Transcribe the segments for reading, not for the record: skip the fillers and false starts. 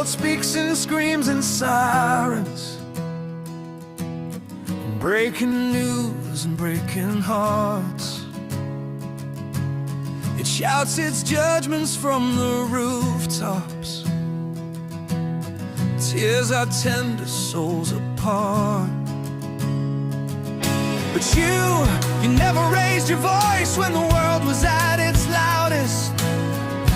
world speaks in screams and sirens, breaking news and breaking hearts. It shouts its judgments from the rooftops, tears our tender souls apart. But you never raised your voice when the world was at its loudest.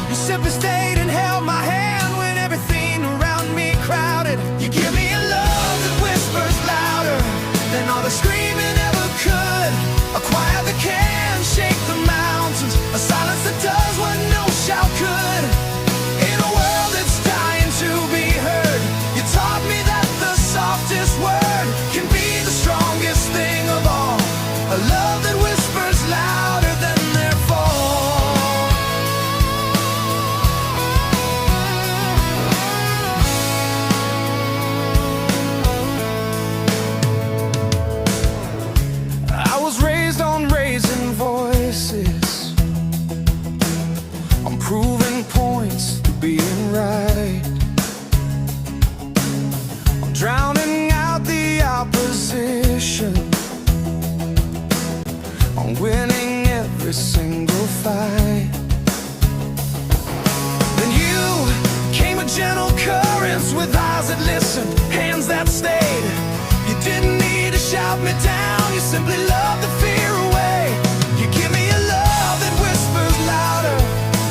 You simply stayed and held my hand when everything around me crowded. You give me a love that whispers louder than all the screaming ever could. A quiet that can shake the mountains, a silence that does what no shout could. In a world that's dying to be heard, you taught me that the softest word can be the strongest thing of all. A love that whispers louder than their fall. I was raised on raising voices, on proving points to being right, on drowning out the opposition, on winning every single fight. Then you came with gentle currents, with eyes that listened, hands that stayed. You didn't need to shout me down, you simply loved the fear away. You give me a love that whispers louder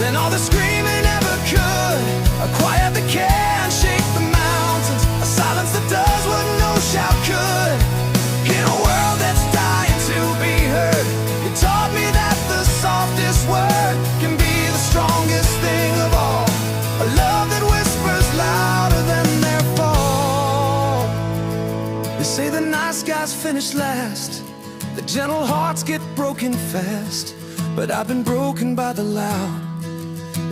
than all the screaming ever could. A quiet that can shake the mountains, a silence that does what no shout could. In a world that's dying to be heard, you taught me that the softest word can be the strongest thing of all. A love that whispers louder than their fall. They say the nice guys finish last, the gentle hearts get broken fast. But I've been broken by the loud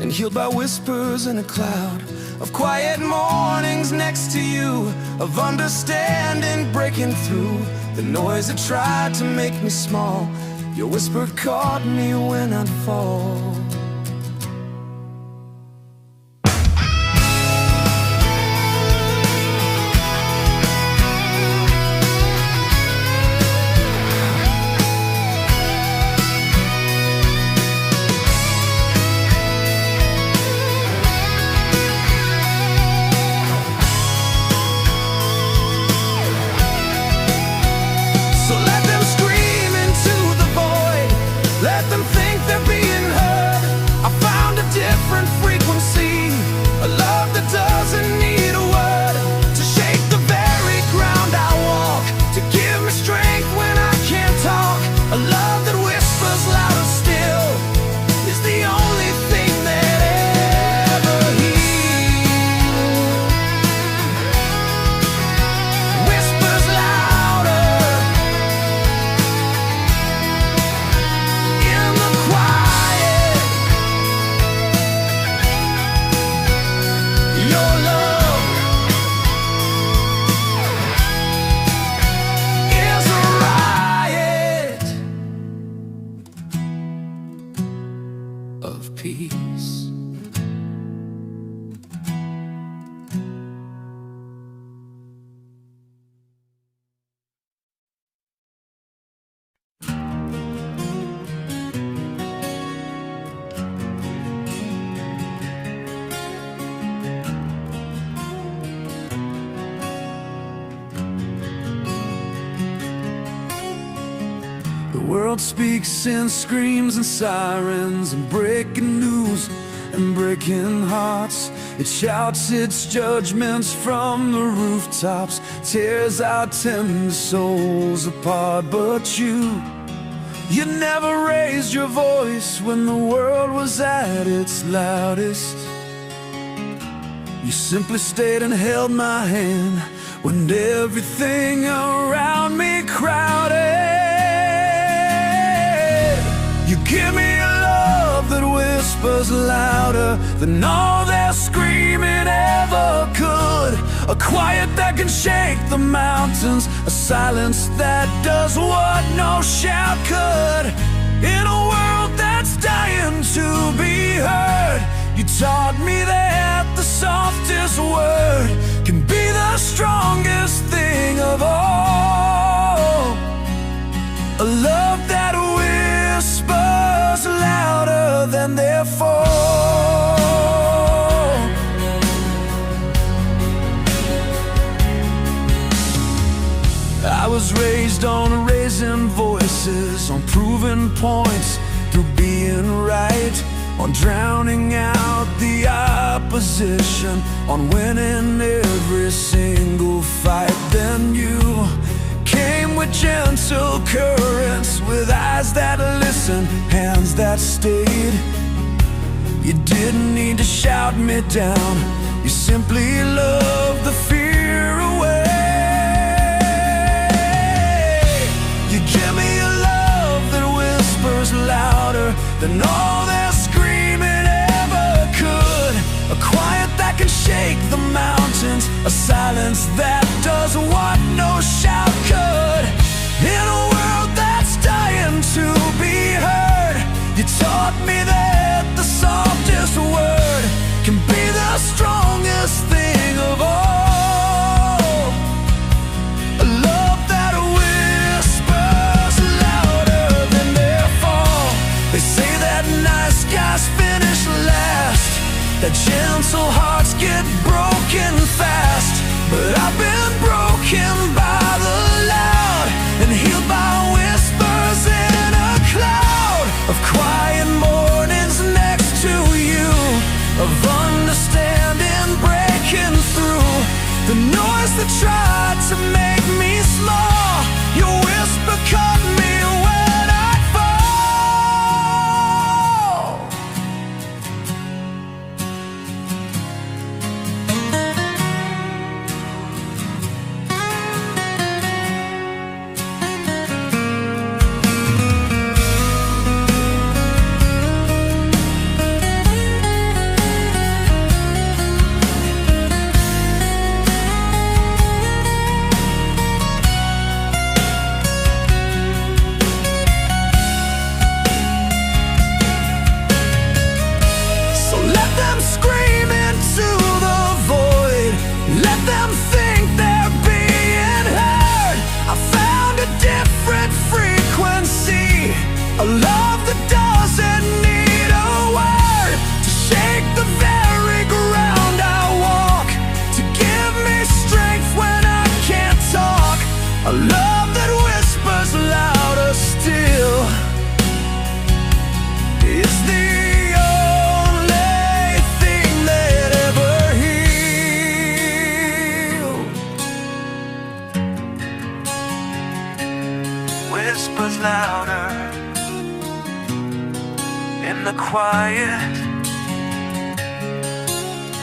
and healed by whispers in a cloud, of quiet mornings next to you, of understanding breaking through the noise that tried to make me small. Your whisper caught me when I'd fall. Of peace. The world speaks in screams and sirens, and breaking news and breaking hearts. It shouts its judgments from the rooftops, tears our tender souls apart. But you never raised your voice when the world was at its loudest. You simply stayed and held my hand when everything around me crowded. You give me a love that whispers louder than all their screaming ever could. A quiet that can shake the mountains, a silence that does what no shout could. In a world that's dying to be heard, you taught me that the softest word was raised on raising voices, on proving points through being right, on drowning out the opposition, on winning every single fight. Then you came with gentle currents, with eyes that listened, hands that stayed. You didn't need to shout me down, you simply loved the fear away. You give me a love that whispers louder than all their screaming ever could, a quiet that can shake the mountains, a silence that does what no shout could. In a world that's dying to be heard, you taught me that the softest word can be the strongest thing of all. A love that whispers louder than their fall. They say that nice guys finish last, that gentle hearts get broken fast. But I've been broken by the loud and healed by whispers in a cloud of quiet mornings next to you, of understanding breaking through the noise that tried to make me small. Your whisper caught me when I'd fall. A love that doesn't need a word to shake the very ground I walk, to give me strength when I can't talk. A love that whispers louder still is the only thing that ever healed. Whispers louder in the quiet,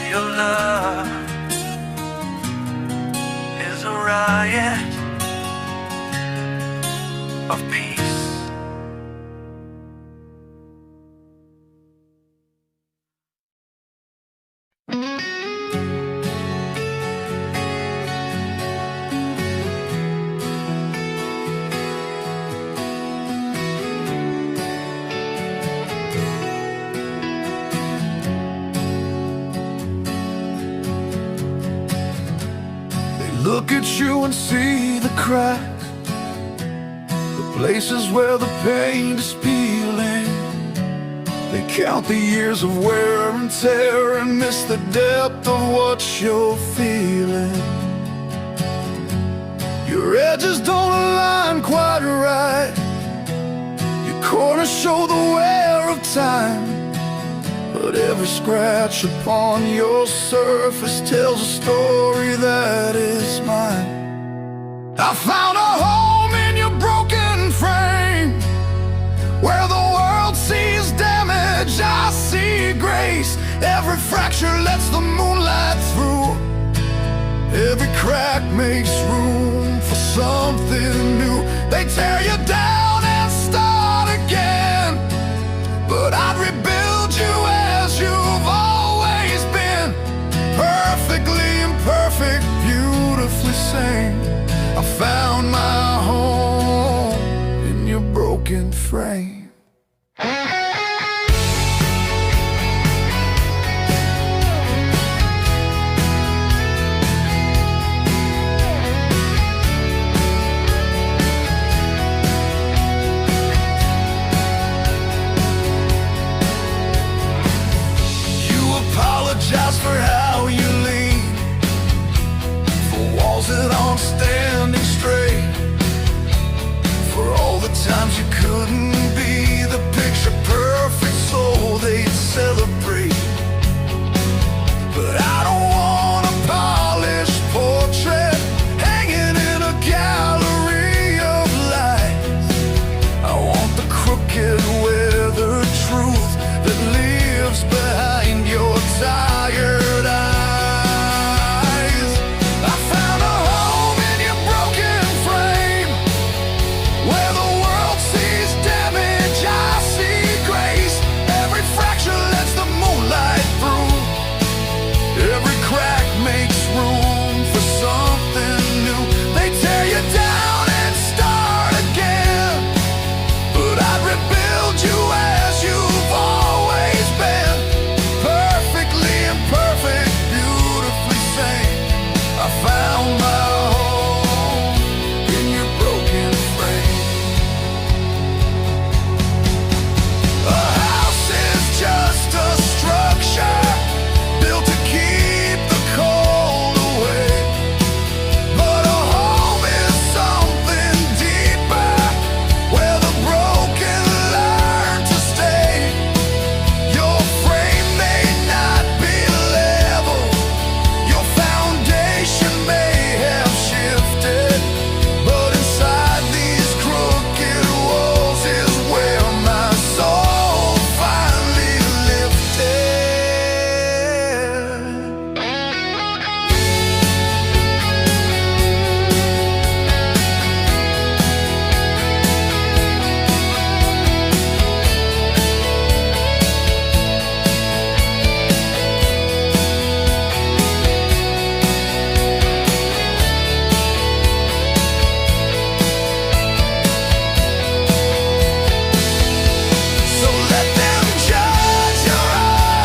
your love is a riot of peace. Look at you and see the cracks, the places where the paint is peeling. They count the years of wear and tear and miss the depth of what you're feeling. Your edges don't align quite right, your corners show the wear of time, but every scratch upon your surface tells a story that is mine. I found a home in your broken frame, where the world sees damage, I see grace. Every fracture lets the moonlight through, every crack makes room for something new. They tear you down and start again, but I'd rebuild you as you've always been, perfectly imperfect, beautifully sane. I found my home in your broken frame. Apologize for how you lean, for walls that aren't standing straight. Sometimes you couldn't be the picture perfect soul they'd celebrate. But I don't want a polished portrait hanging in a gallery of lies. I want the crooked weathered truth that lives behind your tired eyes. I found a home in your broken frame, where the world sees damage, I see grace. Every fracture lets the moonlight through. Every crack makes room for something new. They tear you down and start again, but I'd rebuild you as you've always been. Perfectly imperfect, beautifully sane. I found my home in your broken frame. A house is just a structure built to keep the cold away, but a home is something deeper, where the broken learn to stay. Your frame may not be level, your foundation may have shifted, but inside these crooked walls is where my soul finally lifted. So let them judge your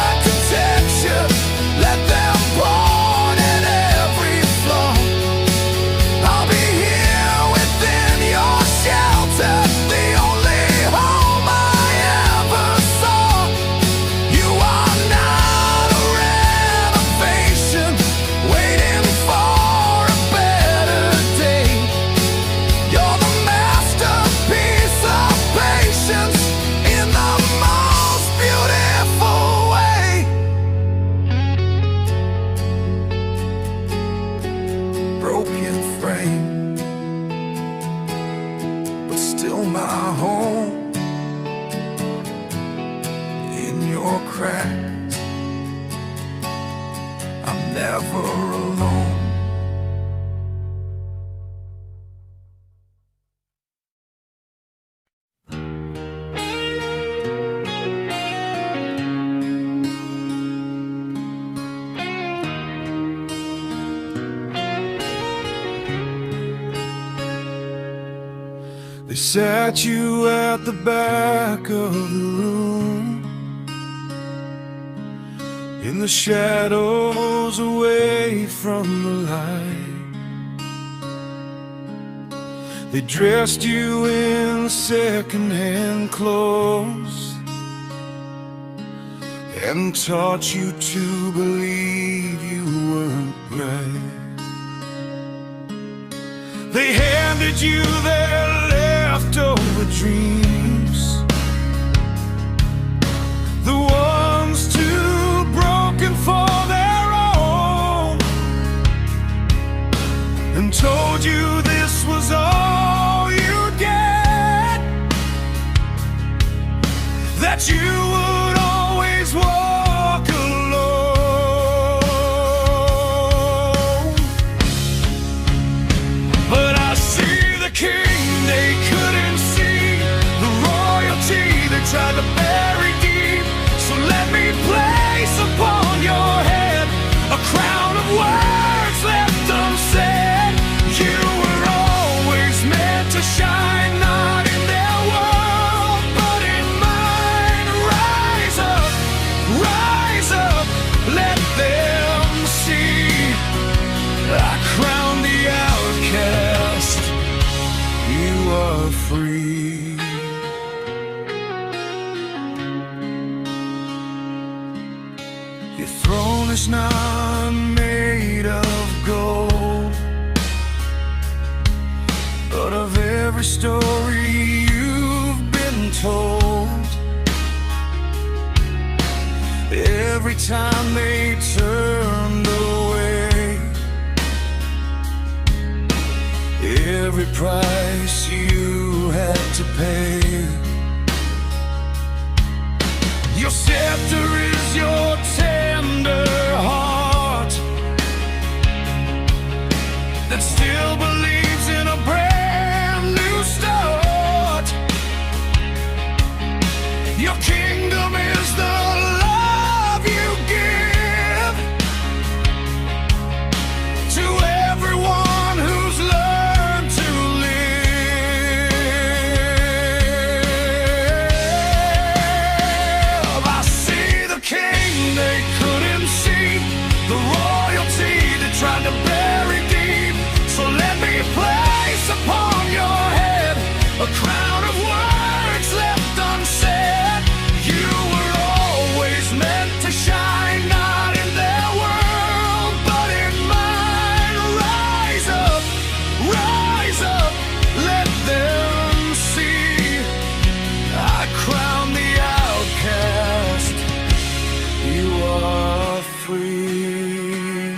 architecture, let them point at every flaw. I'll be here within your shelter, the only home I ever saw. You are not a renovation waiting for a better day. You're the masterpiece of patience in the most beautiful way. Broken frame, but still my home in your cracks. I'm never alone. They sat you at the back of the room, in the shadows away from the light. They dressed you in second-hand clothes and taught you to believe you weren't right. They handed you their leftover dreams, the ones too broken for their own, and told you this was all you'd get, that you would always walk alone. But I see the king they couldn't see, the royalty they tried to bury deep. So let me place upon your head a crown of words left unsaid. You were always meant to shine, not in their world, but in mine. Rise up, let them see. I crown the outcast, you are free. Your throne is not made of gold, but of every story you told. Every time they turned away, every price you had to pay. Your scepter is your tender heart that still believes in a brand new start. Your kingdom is the love you give to everyone who's learned to live. I see the king they couldn't see, the royalty they tried to bury deep. So let me place upon your head a crown of words left unsaid. You were always meant to shine, not in their world, but in mine. Rise up, let them see. I crown the outcast, you are free.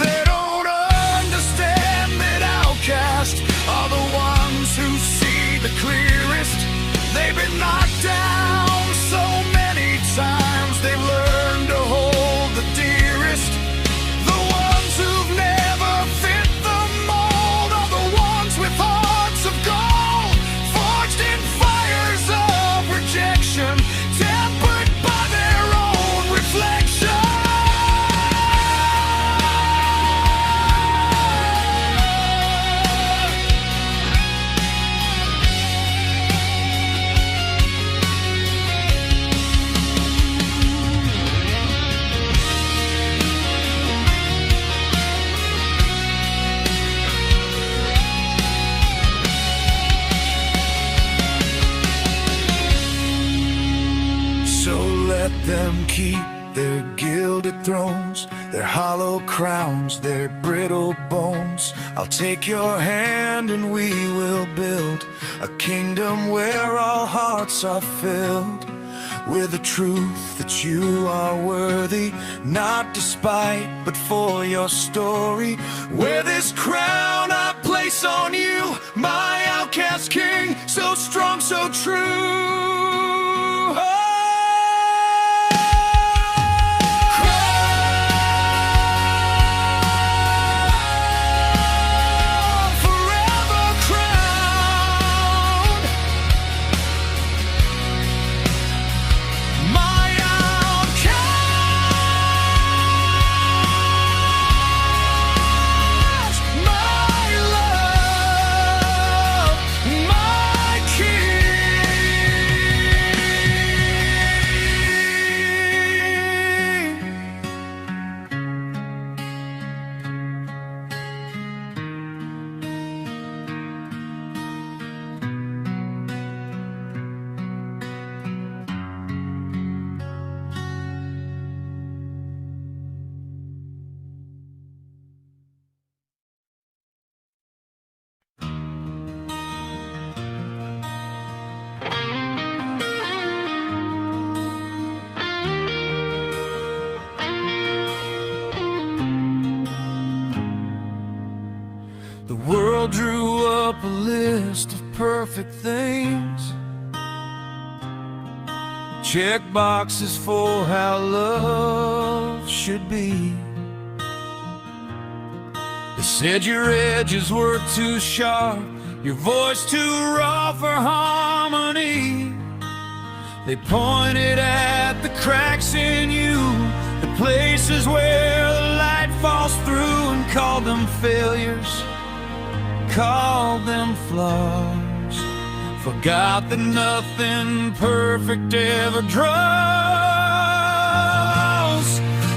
They don't understand that outcasts are the ones who see the clearest. They've been knocked down so many times, they've learned to hold the dearest. The ones who've never fit the mold are the ones with hearts of gold, forged in fires of rejection, tempered by their own reflection. So let them keep their gilded thrones, their hollow crowns, their brittle bones. I'll take your hand and we will build a kingdom where all hearts are filled with the truth that you are worthy, not despite, but for your story. Wear this crown I place on you, my outcast king, so strong, so true. The world drew up a list of perfect things, check boxes for how love should be. They said your edges were too sharp, your voice too raw for harmony. They pointed at the cracks in you, the places where the light falls through, and called them failures, called them flaws. Forgot that nothing perfect ever draws.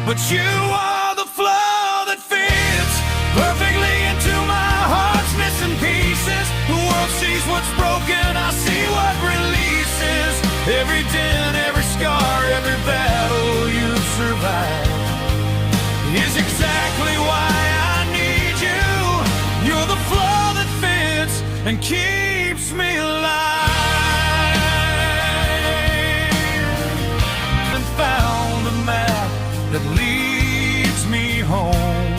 But you are the flow that fits perfectly into my heart's missing pieces. The world sees what's broken, I see what releases. Every dent, every scar, every battle you've survived is exactly why I need you. You're the flow that fits, and keeps me alive. And found a map that leads me home,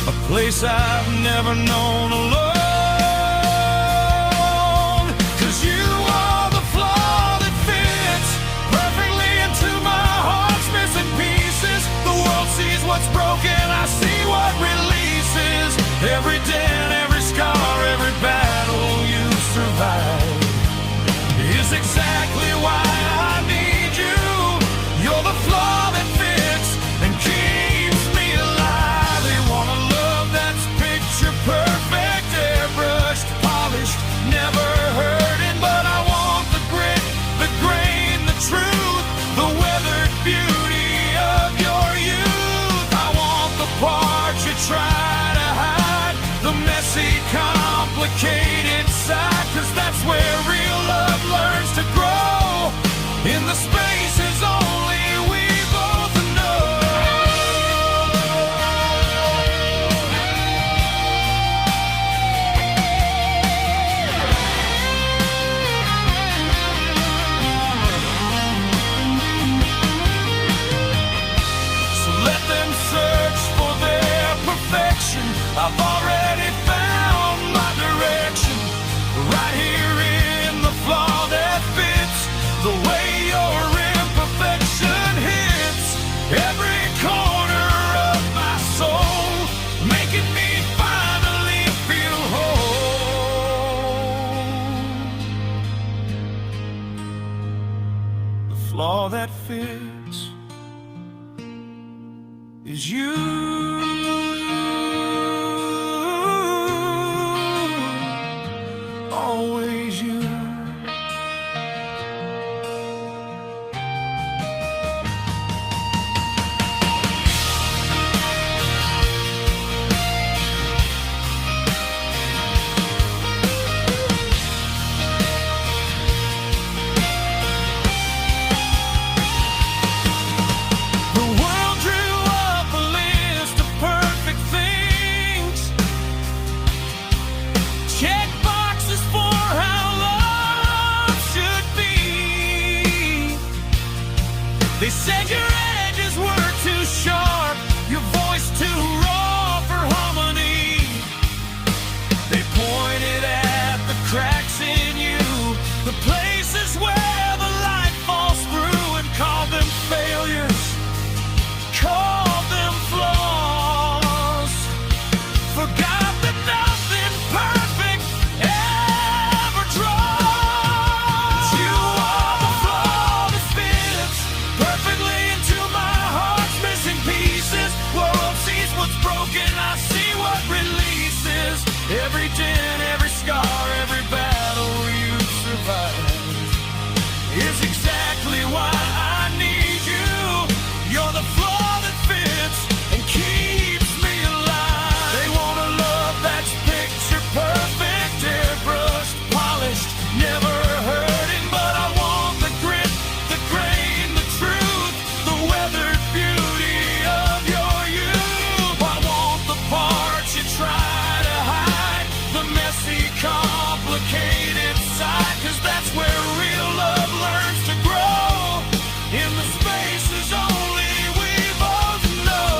a place I've never known alone. 'Cause you are the flaw that fits perfectly into my heart's missing pieces. The world sees what's broken, I see what releases. Every dent, every scar, every battle you survive is exactly why I need you. You're the flaw that fits and keeps me alive. They want a love that's picture perfect, airbrushed, polished, never hurting. But I want the grit, the grain, the truth, the weathered beauty of your youth. I want the parts you try to hide, the messy, complicated side. 'Cause that's where real love learns to grow, in the spaces only we both know. So let them search for their perfection. I've already found my direction, right here in the flaw that fits, the way your imperfection hits every corner of my soul, making me finally feel whole. The flaw that fits is you. Always you. The world drew up a list of perfect things, check boxes for how love should be. They said your edges were too sharp, your voice too raw for harmony. They pointed at the cracks in you, the places where the light falls through, and called them failures, called them flaws. Forgot that nothing perfect ever draws. You are the flaw that fits perfectly into my heart's missing pieces. World sees what's broken, I see what releases. Every dent, every scar, every battle you survive is exactly why I need you. You're the flaw that fits and keeps me alive. They want a love that's picture perfect, airbrushed, polished, never hurting. But I want the grit, the grain, the truth, the weathered beauty of your youth. I want the parts you try to hide, the messy, complicated side. 'Cause that's where real love learns to grow, in the spaces only we both know.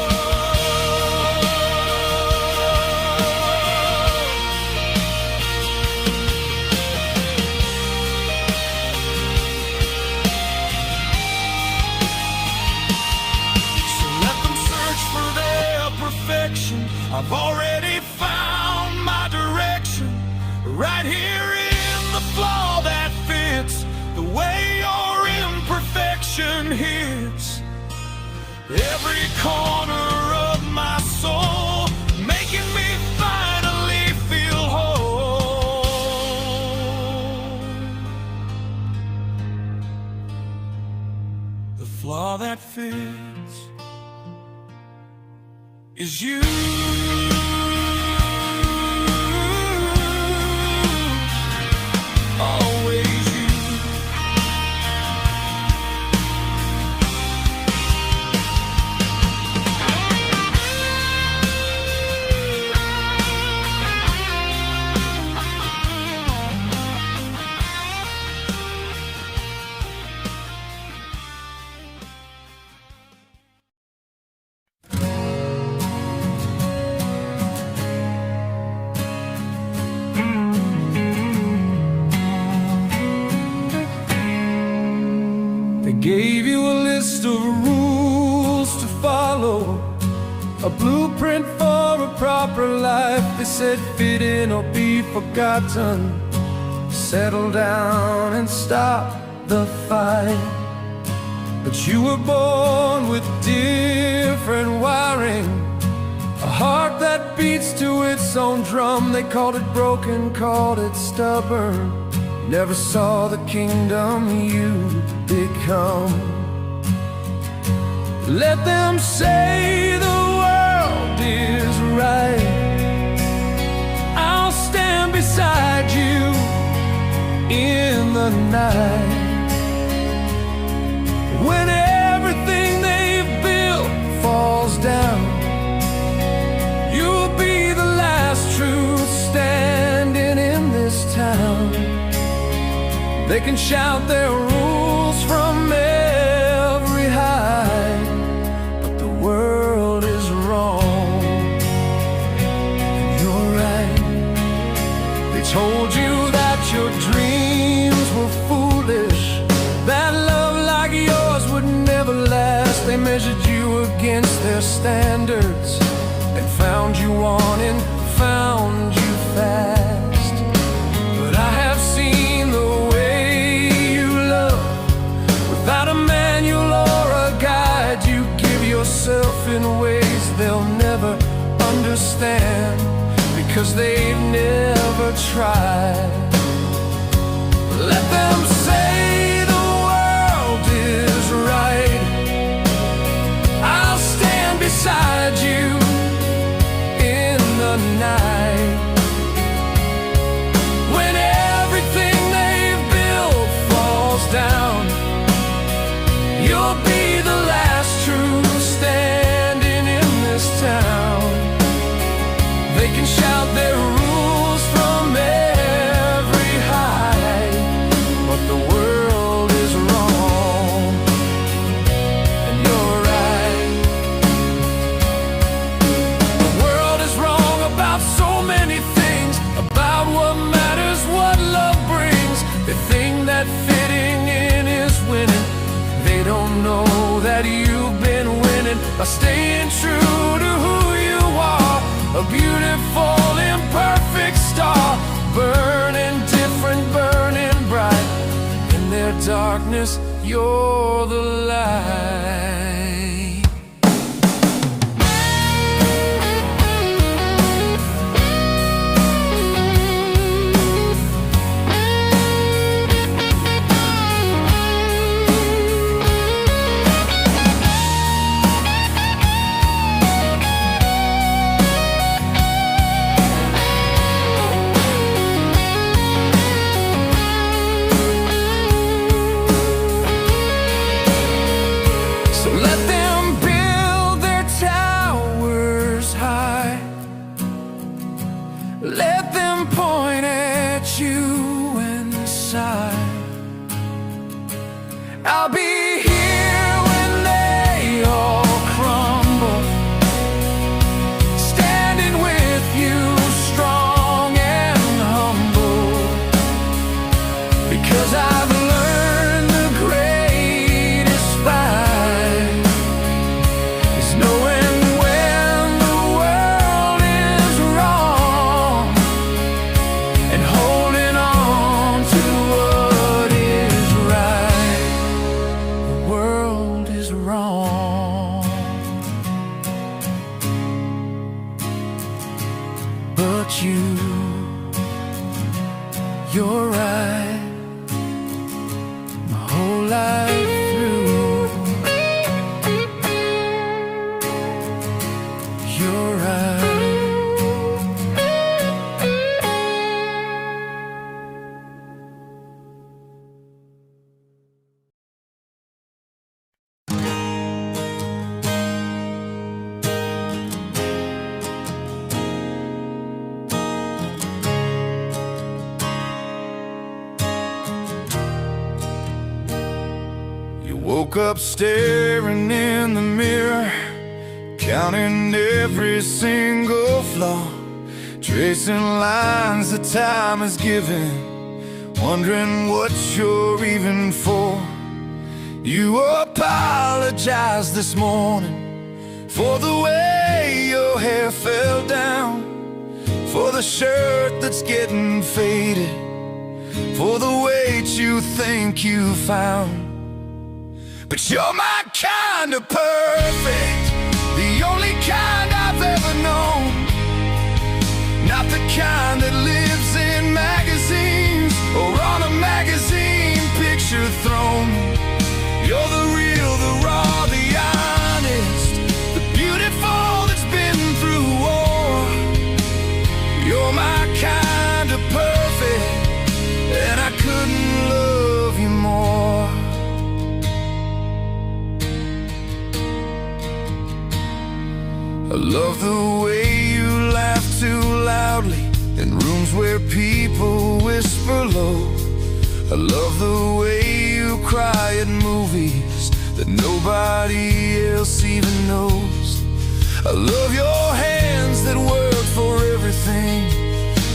So let them search for their perfection. I've already found my direction, right here in the flaw that fits, the way your imperfection hits every corner of my soul, making me finally feel whole. The flaw that fits is you. Always you. Gave you a list of rules to follow, a blueprint for a proper life. They said fit in or be forgotten, settle down and stop the fight. But you were born with different wiring, a heart that beats to its own drum. They called it broken, called it stubborn, never saw the kingdom you'd become. Let them say the world is right, I'll stand beside you in the night. When everything they've built falls down, you'll be the last truth standing in this town. They can shout their rules from every height, but the world is wrong, and you're right. They told you that your dreams were foolish, that love like yours would never last. They measured you against their standards and found you wanting, found you fast. But I have seen the without a manual or a guide. You give yourself in ways they'll never understand, because they've never tried. Let them say the world is right, I'll stand beside you in the night. When everything they've built falls down, you'll be the last truth standing in this town. They can shout their rules from every height, but the world is wrong, and you're right. The world is wrong about so many things, about what matters, what love brings. They think that fitting in is winning. They don't know that you've been winning by staying true to who you are, a beautiful, imperfect star, burning different, burning bright. In their darkness, you're the light. Let them point at you and sigh. I'll be here when they all crumble, standing with you, strong and humble, because I've learned the greatest fight is knowing when the world is wrong and holding on to what is right. The world is wrong, but you're right. My whole life through, you're right. Woke up staring in the mirror, counting every single flaw, tracing lines that time has given, wondering what you're even for. You apologized this morning for the way your hair fell down, for the shirt that's getting faded, for the weight you think you found. But you're my kind of perfect, the only kind I've ever known. Not the kind that lives in magazines or on a magazine picture throne. You're the real, the raw, the honest, the beautiful that's been through war. You're my kind of perfect, and I couldn't love you more. I love the way you laugh too loudly in rooms where people whisper low. I love the way you cry at movies that nobody else even knows. I love your hands that work for everything,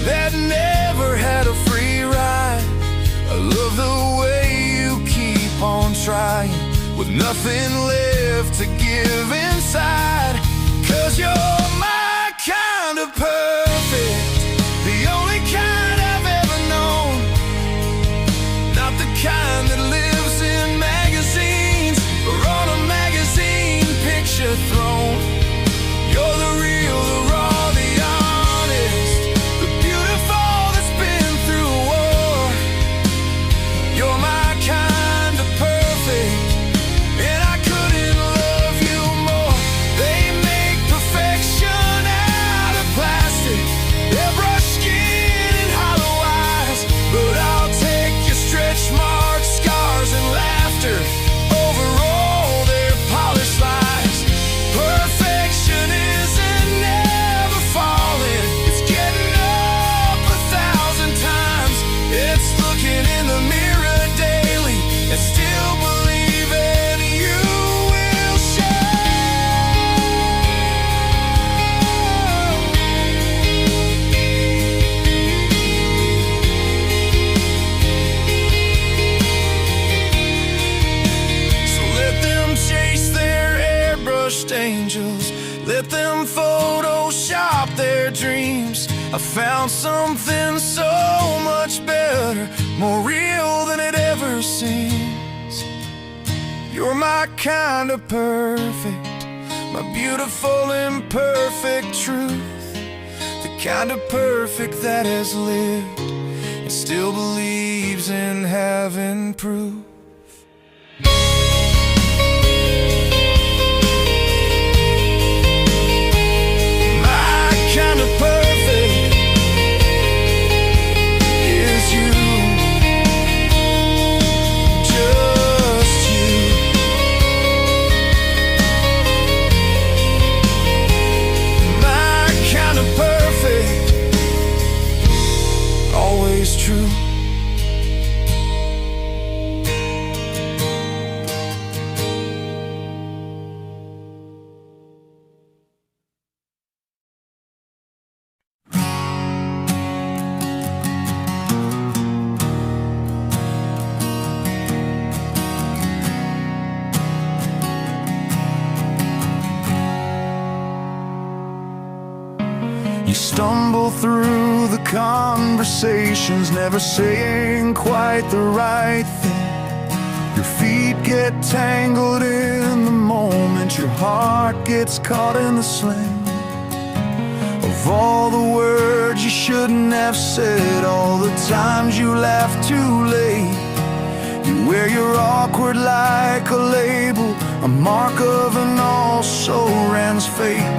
that never had a free ride. I love the way you keep on trying with nothing left to give inside. 'Cause you're my kind of perfect, the only kind I've ever known. Not the kind that lives in magazines or on a magazine picture throne. You're the real, the raw, the honest, the beautiful that's been through war. You're my kind of perfect, and I couldn't love you more. They make perfection out of plastic, they brush skin and hollow eyes, but I'll take your stretch marks, scars, and laughter over all their polished lies. Perfection isn't never falling, it's getting up 1,000 times. It's looking in the mirror daily and still believing you will show. So let them chase their airbrushed angels, let them Photoshop their dreams. I found something so much better, more real than it ever seems. You're my kind of perfect, my beautiful imperfect truth, the kind of perfect that has lived and still believes in having proof. My kind of perfect is you, just you. My kind of perfect, always true. You stumble through the conversations, never saying quite the right thing. Your feet get tangled in the moment, your heart gets caught in the sling of all the words you shouldn't have said, all the times you laughed too late. You wear your awkward like a label, a mark of an also-ran's fate.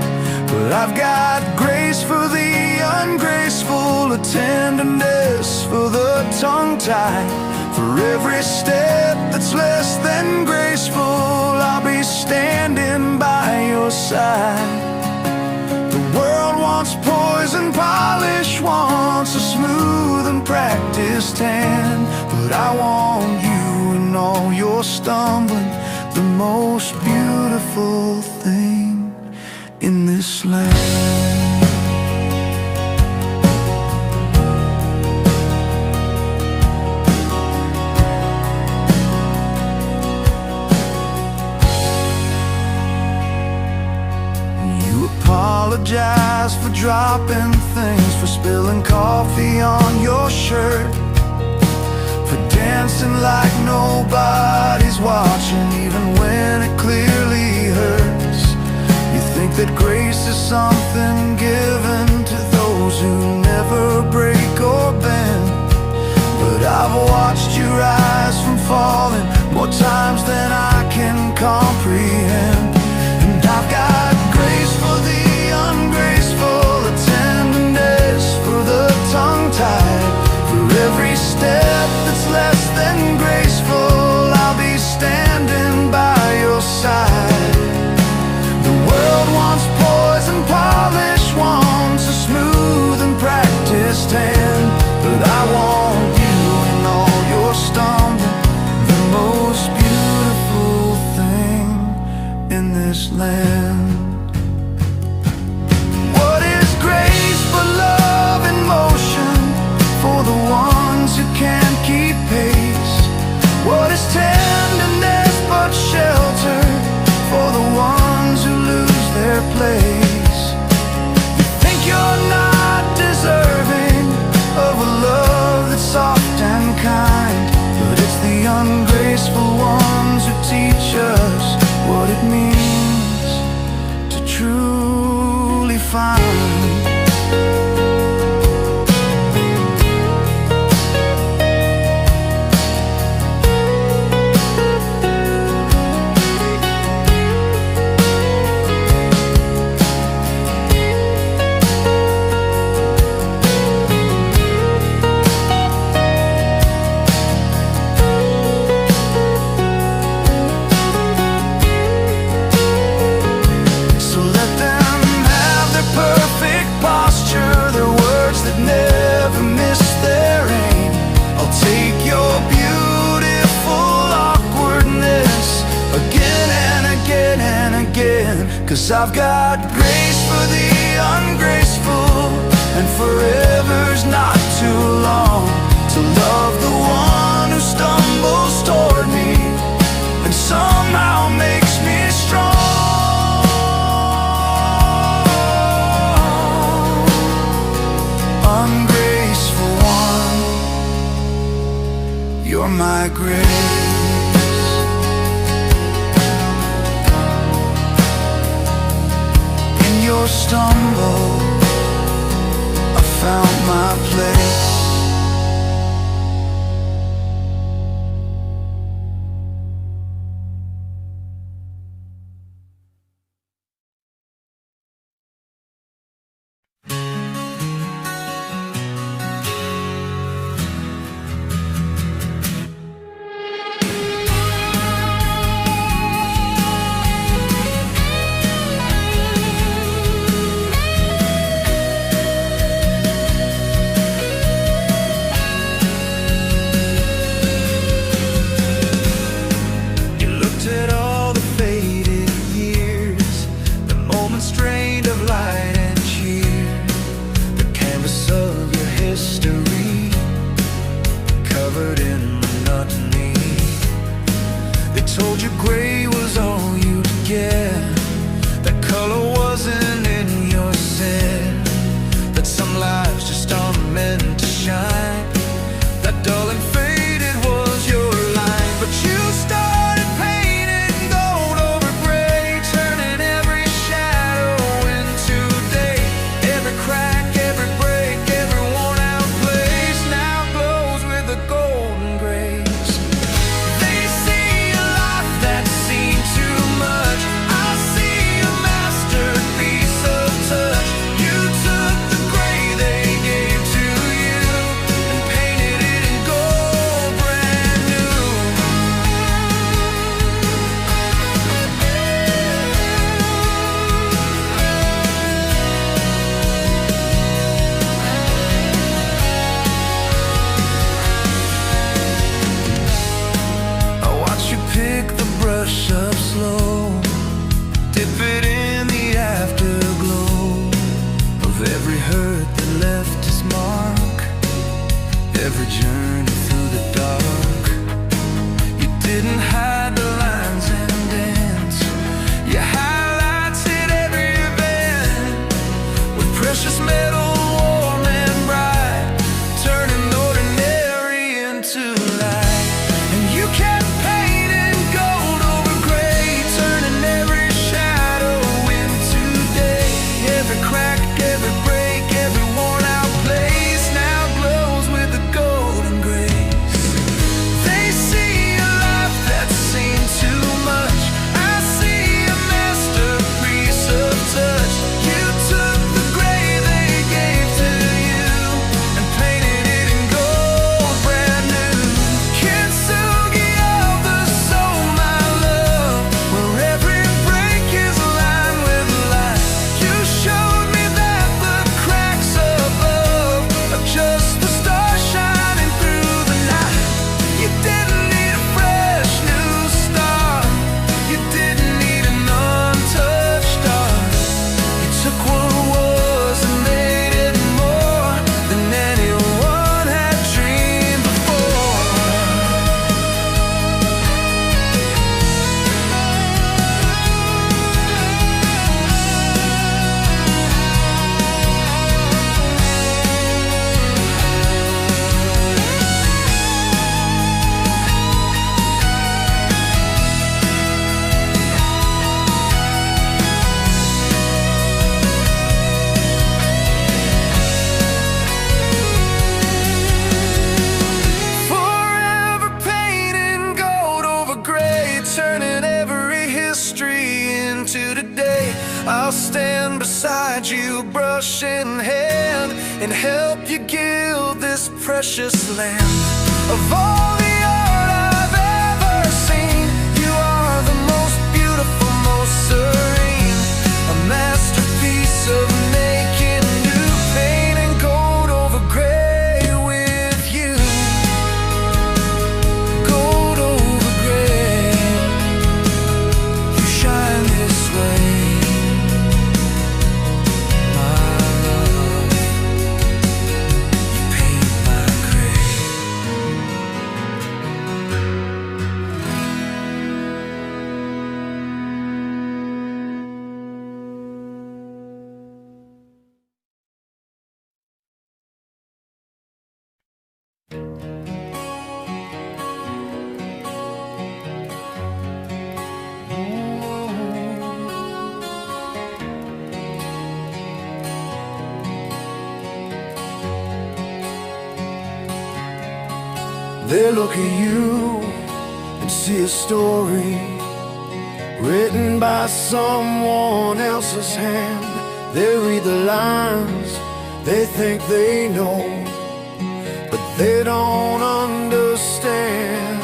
But I've got grace for the ungraceful, a tenderness for the tongue-tied. For every step that's less than graceful, I'll be standing by your side. The world wants poison polish, wants a smooth and practiced hand, but I want you in all your stumbling, the most beautiful thing in this land. apologize for dropping things, for spilling coffee on your shirt, for dancing like nobody's watching, even when it clearly hurts. You think that grace is something given to those who never break or bend, but I've watched you rise from falling more times than I can comprehend. And I've got grace for the ungraceful, a tenderness for the tongue-tied, for every step that's less than graceful. I'll be standing by your side. The world wants poison polish, wants a smooth and practiced hand, but I want you in all your stumbling, the most beautiful thing in this land. What is grace but love in motion for the ones who can't keep pace? What is tenderness but shelter for the ones who lose their place? You think you're not deserving of a love that's soft and kind, but it's the ungraceful ones who teach us what it means to truly find. Cause I've got grace for the ungraceful, and forever's not too long to love the one who stumbles toward me and somehow makes me strong. Ungraceful one, you're my grace. Your stumble, I found my place. Told you gray was all you'd get, that color wasn't in your set, that some lives just aren't meant to shine, that dull and faded was your line. But you started painting gold over gray, turning every shadow into day. Every crack, every break, every worn out place now glows with a golden grace. They see a life that seemed to turning every history into today. I'll stand beside you, brush in hand, and help you gild this precious land. Of all the art I've ever seen, you are the most beautiful, most serene, a masterpiece of making new paint and gold over gray with you. Gold over gray, you shine this way, my love, you paint my gray. They look at you and see a story written by someone else's hand. They read the lines, they think they know, but they don't understand.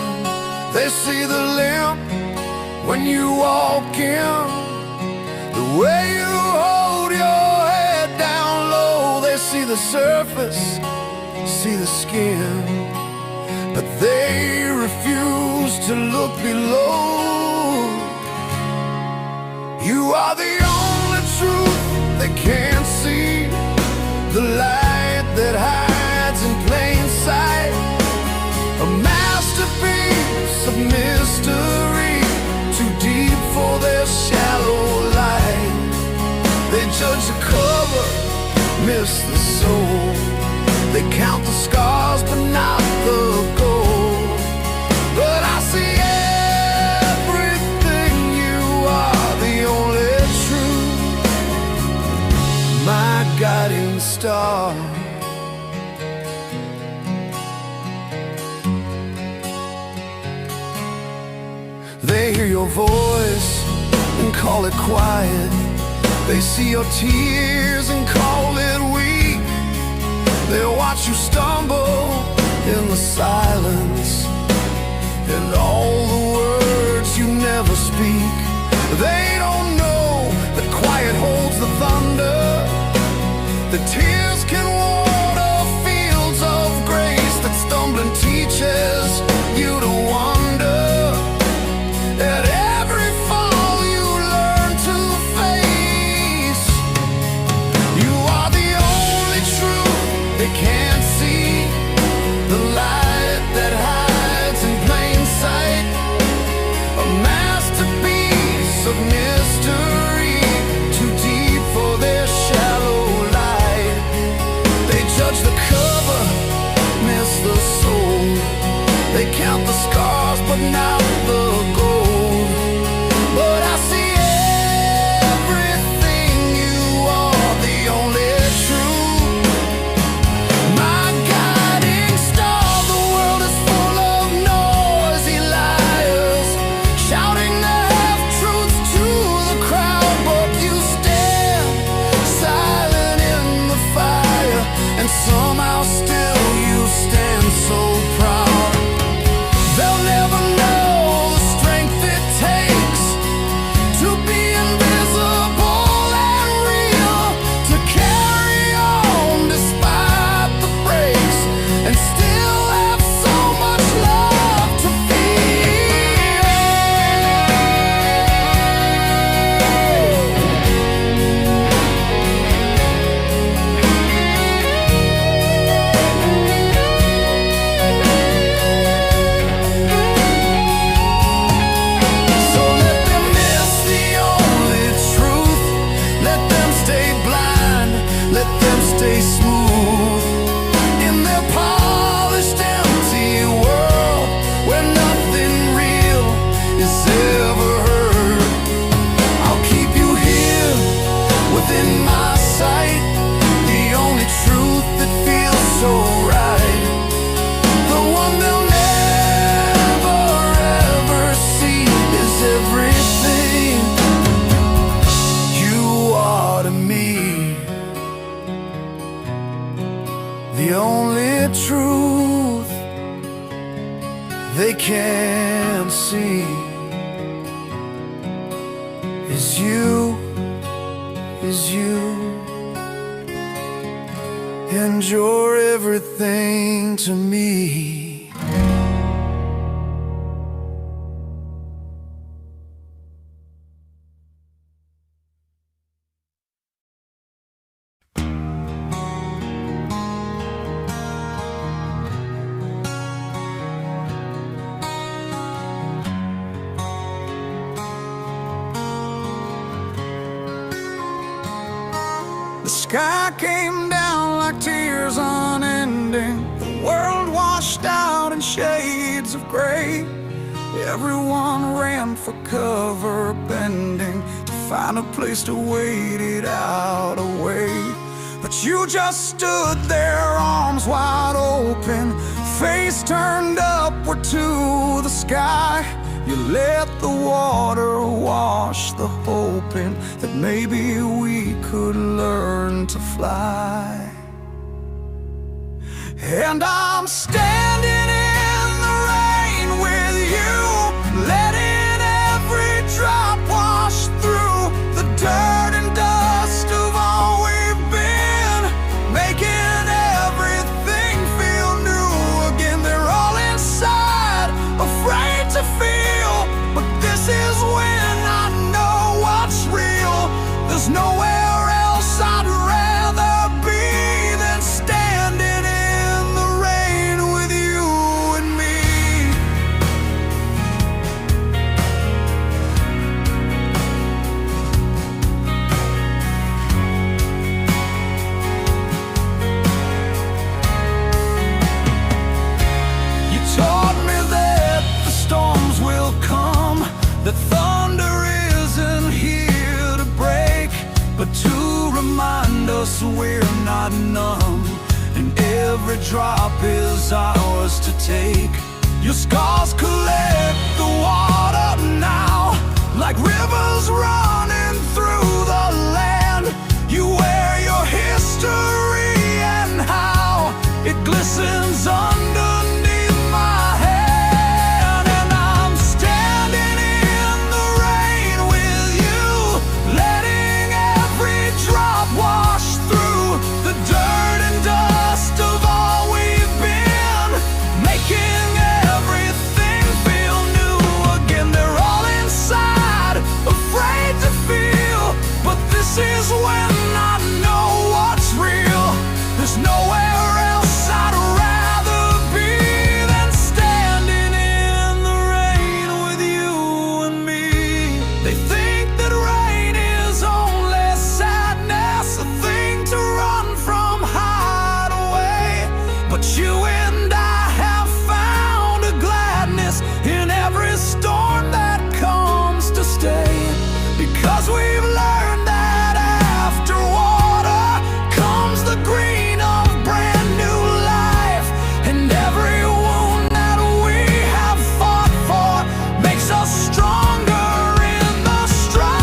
They see the limp when you walk in, the way you hold your head down low. They see the surface, see the skin, but they refuse to look below. You are the only truth they can't see, the light that hides in plain sight, a masterpiece of mystery, too deep for their shallow light. They judge the cover, miss the soul. They count the scars but not the gold. But I see everything, you are the only truth, my guiding star. They hear your voice and call it quiet. They see your tears and call it weak. They'll watch you stumble in the silence, and all the words you never speak. They don't know that quiet holds the thunder, the tears can water fields of grace, that stumbling teaches you to wonder. At every fall you learn to face. You are the only truth they can't see, the light that hides in plain sight, see is you, and you're everything to me. The sky came down like tears unending. The world washed out in shades of gray. Everyone ran for cover, bending to find a place to wait it out away. But you just stood there, arms wide open, face turned upward to the sky. You let the water wash the hope in that maybe we could learn to fly. And I'm standing in the rain with you, letting every drop wash through the dirt and dust of all we've been, making everything feel new again. They're all inside, afraid to feel. This is when I know what's real. There's nowhere else I'd rather be than standing in the rain with you and me. You taught me that the storms will come, that thunder isn't here to break, but to remind us we're not numb, and every drop is ours to take. Your scars collect the water now, like rivers running through the land. You wear your history and how it glistens underneath my hand. And I'm standing in the rain with you, letting every drop wash through the dirt and dust of all we've been, making everything feel new again. They're all inside, afraid to feel, but this is when I know what's real. There's nowhere else I'd rather be than standing in the rain with you and me. They think that rain is only sadness, a thing to run from, hide away. But you and I have found a gladness in every storm that comes to stay, because we've learned that after water comes the green of brand new life. And every wound that we have fought for makes us stronger in the strife.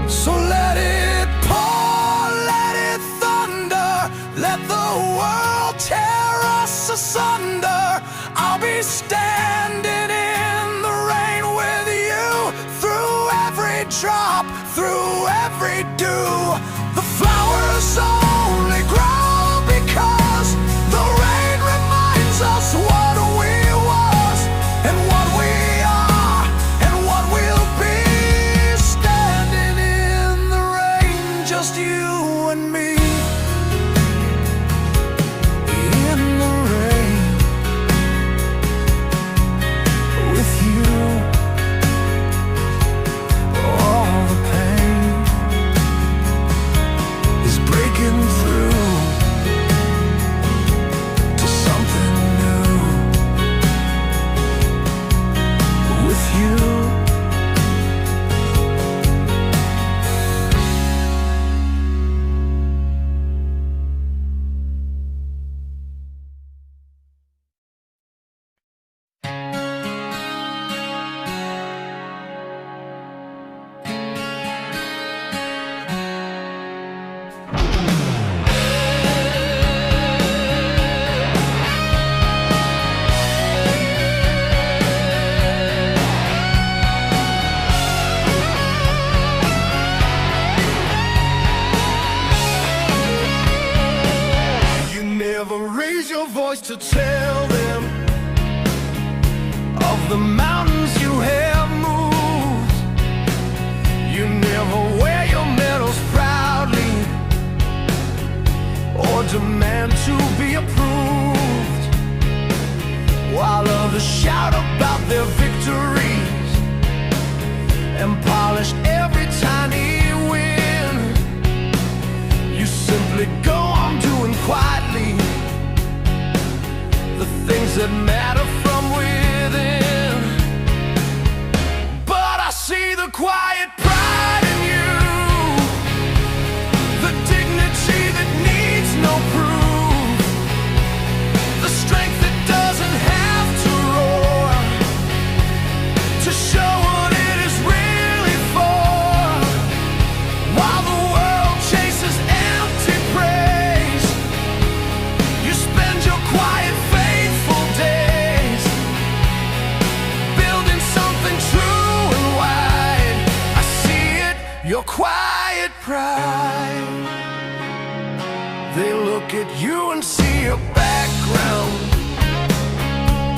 So let it pour, let it thunder, let the world tear us asunder. I'll be standing in the rain with you, through every drop, through every dew. The flowers only grow because the rain reminds us what we was and what we are and what we'll be. Standing in the rain, just you and me. In the rain with you. All the pain voice to tell them of the mountains you have moved. You never wear your medals proudly or demand to be approved, while others shout about their victories and polish every tiny win. You simply go on doing quietly the things that matter from within. But I see the quiet pride in you, the dignity that needs no proof, the strength that doesn't have to roar to show what it is really for. While the world chases empty praise, you spend your quiet faithful days building something true and wide. I see it, your quiet pride. They look at you and see a background,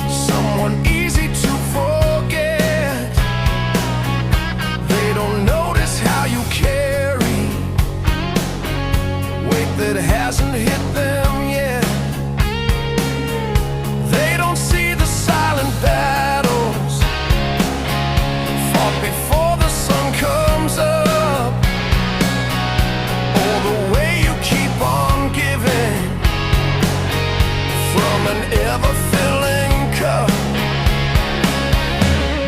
someone easy to forget. They don't notice how you carry weight that hasn't hit them yet. They don't see the silent battles fought before the sun comes up, or the way you keep on giving from an ever-filling cup.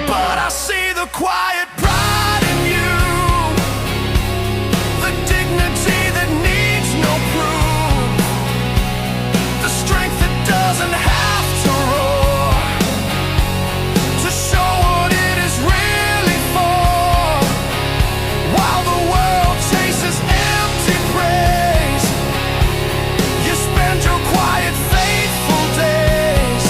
But I see the quiet pride in you, the dignity that needs no proof, the strength that doesn't have to roar to show what it is really for. While the world chases empty praise, you spend your quiet faithful days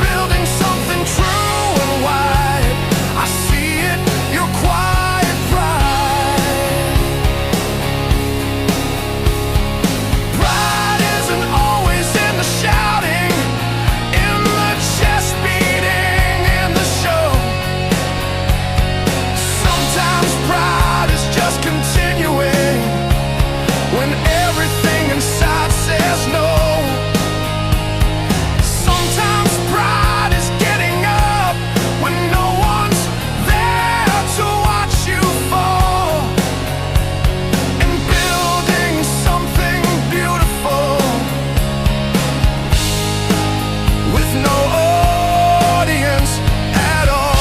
building something true and wide. I see it, your quiet pride. Pride isn't always in the shouting, in the chest beating, in the show. Sometimes pride is just continuing when everything inside says no. Sometimes pride is getting up when no one's there to watch you fall, and building something beautiful with no audience at all.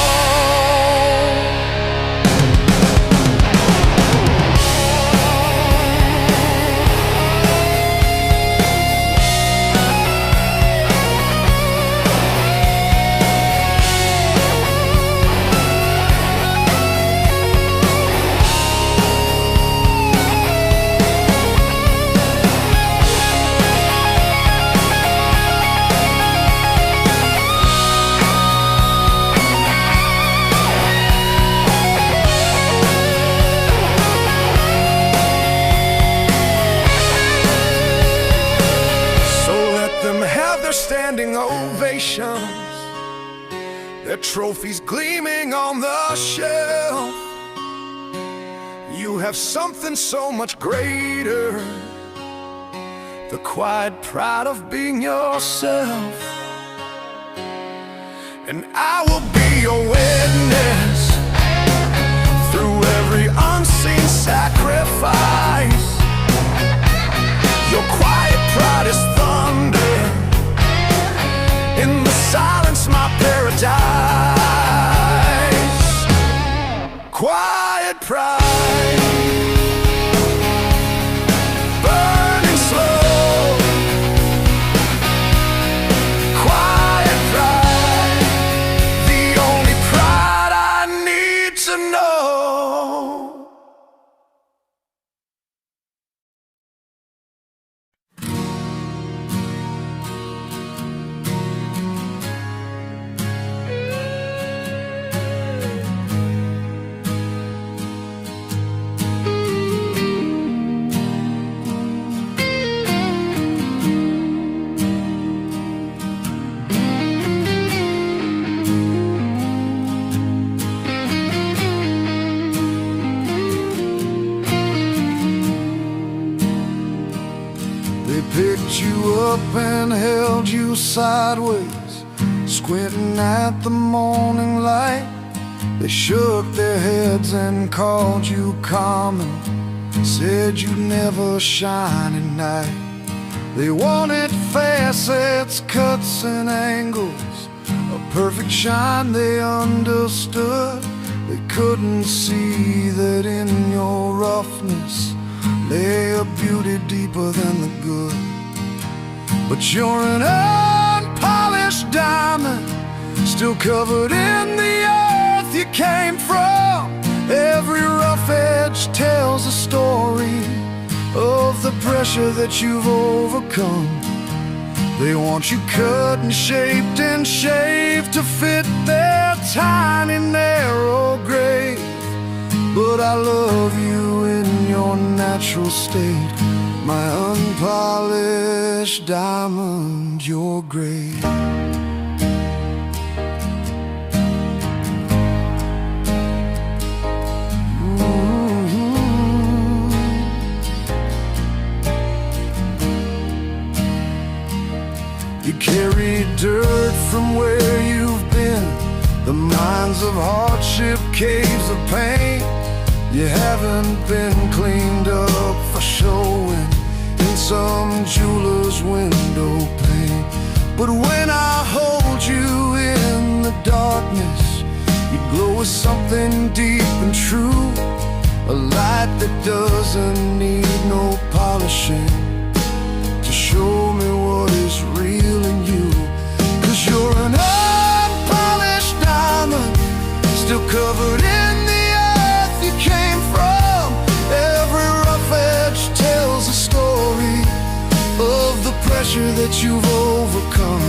So let them have their standing ovations, their trophies gleaming on the shelf. You have something so much greater, the quiet pride of being yourself. And I will be your witness through every unseen sacrifice. Your quiet pride is thunder, in the silence my paradise. Quiet pride, burning slow. Quiet pride, the only pride I need to know. up and held you sideways, squinting at the morning light. They shook their heads and called you common, said you'd never shine at night. They wanted facets, cuts and angles, a perfect shine they understood. They couldn't see that in your roughness lay a beauty deeper than the good. But you're an unpolished diamond, still covered in the earth you came from. Every rough edge tells a story of the pressure that you've overcome. They want you cut and shaped and shaved to fit their tiny narrow grave. But I love you in your natural state, my unpolished diamond, you're great. You carry dirt from where you've been, the mines of hardship, caves of pain. You haven't been cleaned up for showing in some jeweler's window pane. But when I hold you in the darkness, you glow with something deep and true, a light that doesn't need no polishing to show me what is real in you. 'Cause you're an unpolished diamond, still covered in the earth you came from. Every rough edge tells a story of the pressure that you've overcome.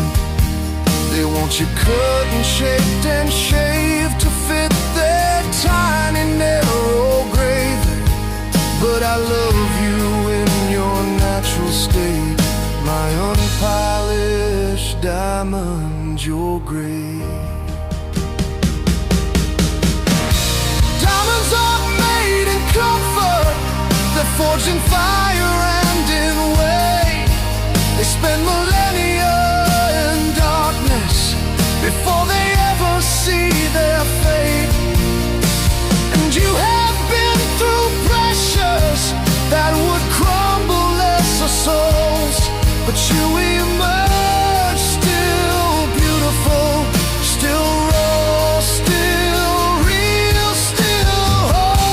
They want you cut and shaped and shaved to fit their tiny narrow grave. But I love you in your natural state, my unpolished diamond, you're great. Diamonds are made in comfort, they're forged in fire and in weight. They spend millennia in darkness before they ever see their fate. And you have been through pressures that would crumble lesser souls, but you emerge still beautiful, still raw, still real, still whole.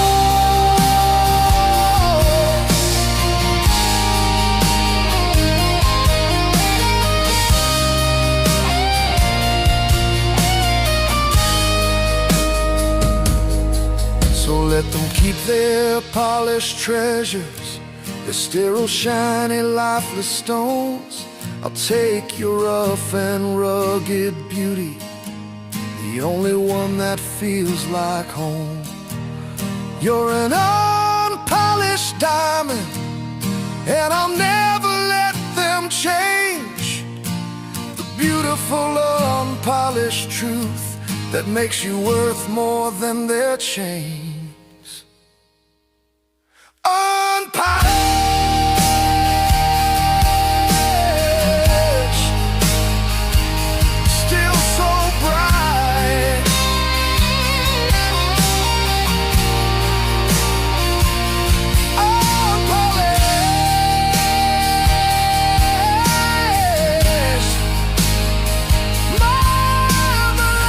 So let them keep their polished treasures, the sterile, shiny, lifeless stones. I'll take your rough and rugged beauty, the only one that feels like home. You're an unpolished diamond, and I'll never let them change the beautiful, unpolished truth that makes you worth more than their chains. Unpolished, still so bright. Unpolished, marvelous.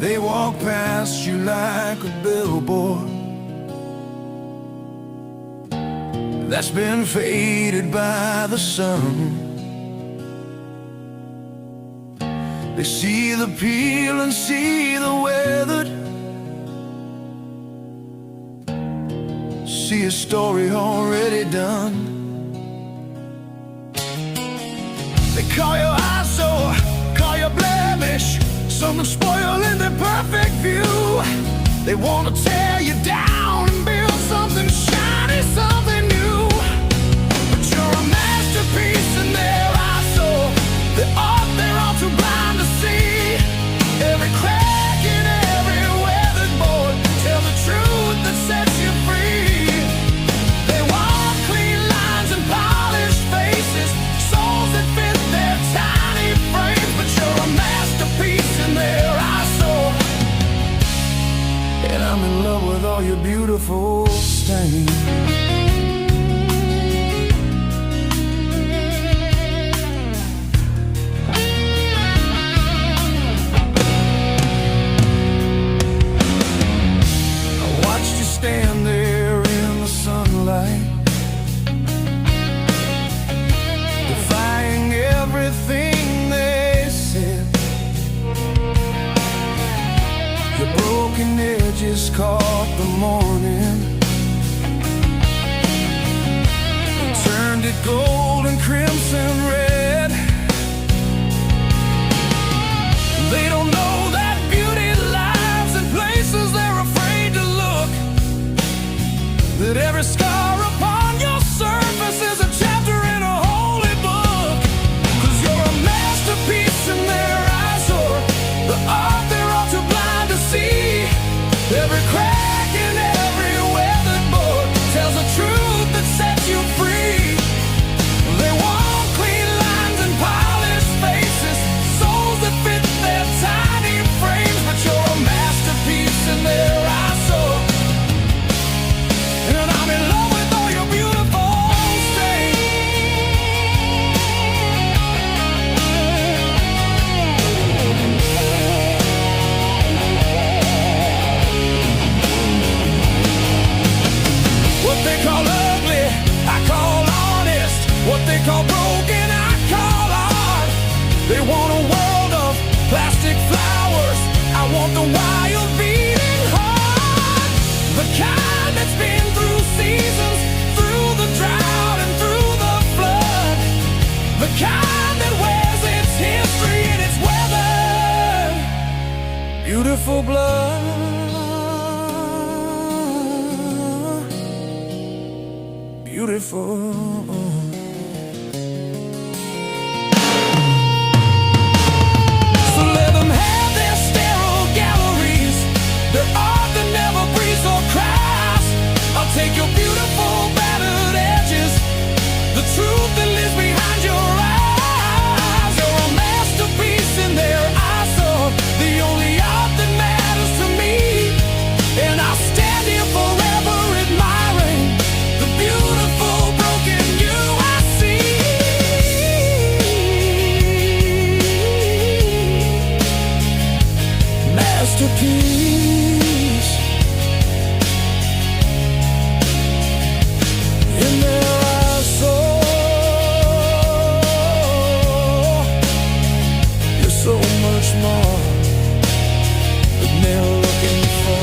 They walk past you like a billboard that's been faded by the sun. They see the peel and see the weathered, see a story already done. They call your eyesore, call your blemish, something spoiling their perfect view. They wanna tear you down and build something shiny, something new. But you're a masterpiece in their eyesore, the art they're all too blind to see. Every crack in every weathered board tell the truth that sets you free. They want clean lines and polished faces, souls that fit their tiny frames. But you're a masterpiece in their eyesore, and I'm in love with all your beautiful stains. Stand there in the sunlight, defying everything they said. Your broken edges caught the morning, and turned it gold and crimson red. They don't know that beauty lies in places they're afraid to look, that every scar upon your surface is a chapter in a holy book. 'Cause you're a masterpiece in their eyes, or the art they're all too blind to see. Every crack in every weathered board tells a truth that sets you free. They want clean lines and polished faces, souls that fit their tiny frames. But you're a masterpiece in their eyes, so and I'm in love with all your beautiful stains. What they call ugly, I call honest. What they call broken, I call art. They want a world of plastic flowers, I want the wild beating heart. The kind that's been through seasons, through the drought and through the flood. The kind that wears its history in its weather. Beautiful blood, beautiful. So let them have their sterile galleries, their art that never breathes or cries. I'll take your beautiful battered edges, the truth that lives behind your eyes. You're a masterpiece in their eyes, so the only art that matters to me. And I'll stand here forever admiring the beautiful broken you I see. Masterpiece in their eyes, so you're so much more than they're looking for.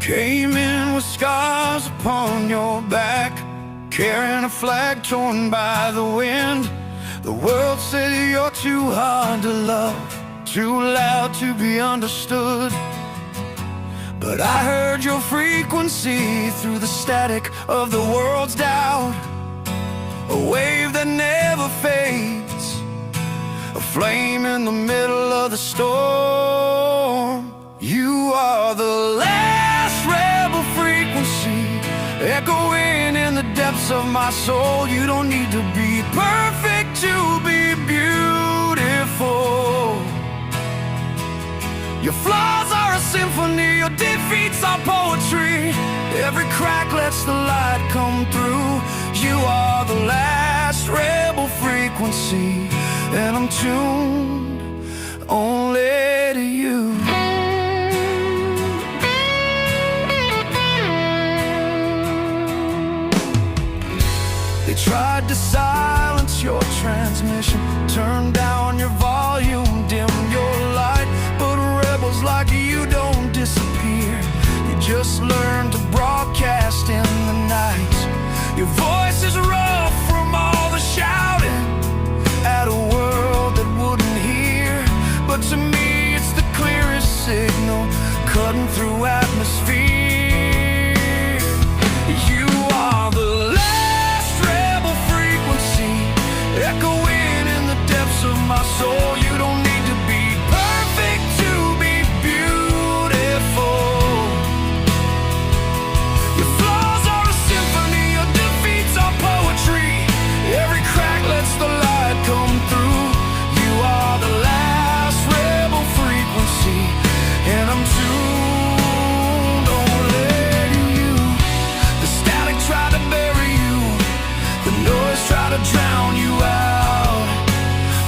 Came in with scars upon your back, carrying a flag torn by the wind. The world said you're too hard to love, too loud to be understood. But I heard your frequency through the static of the world's doubt. A wave that never fades, a flame in the middle of the storm. You are the last rebel frequency, echoing in the dark. depths of my soul. You don't need to be perfect to be beautiful. Your flaws are a symphony, your defeats are poetry. Every crack lets the light come through. You are the last rebel frequency, and I'm tuned only to you. They tried to silence your transmission, turn down your volume, dim your light, but rebels like you don't disappear. You just learn to broadcast in the night. Your voice is rough from all the shouting at a world that wouldn't hear, but to me it's the clearest signal cutting through atmosphere. You are the last rebel frequency, echoing in the depths of my soul. You don't need to be perfect to be beautiful. Your flaws are a symphony, your defeats are poetry. Every crack lets the light come through. You are the last rebel frequency, and I'm tuned only to you. The static tried to bury you, the noise tried to drown you out,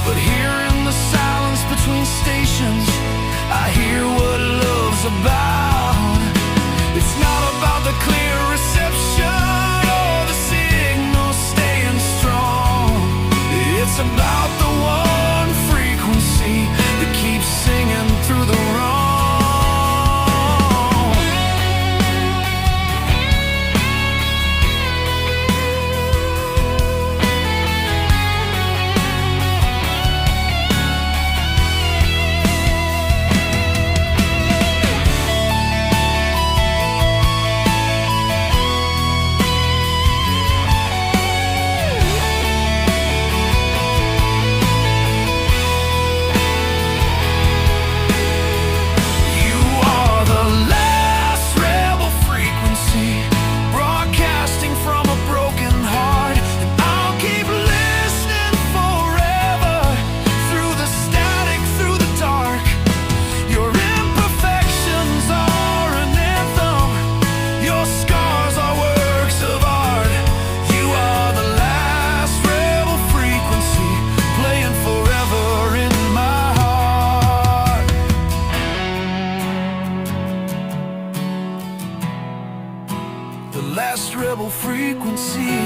but here in the silence between stations, I hear what love's about. It's not about the clear reception or the signal staying strong. It's about the one frequency that keeps singing through the wrong. The last rebel frequency,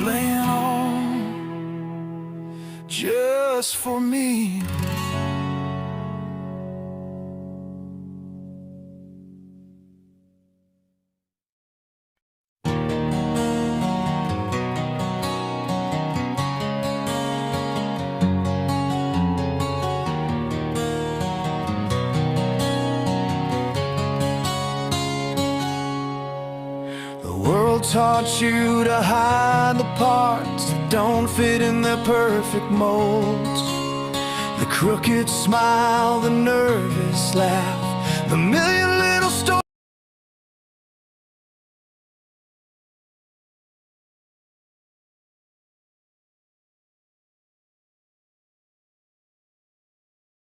playing on just for me. Taught you to hide the parts that don't fit in their perfect molds. The crooked smile, the nervous laugh, the million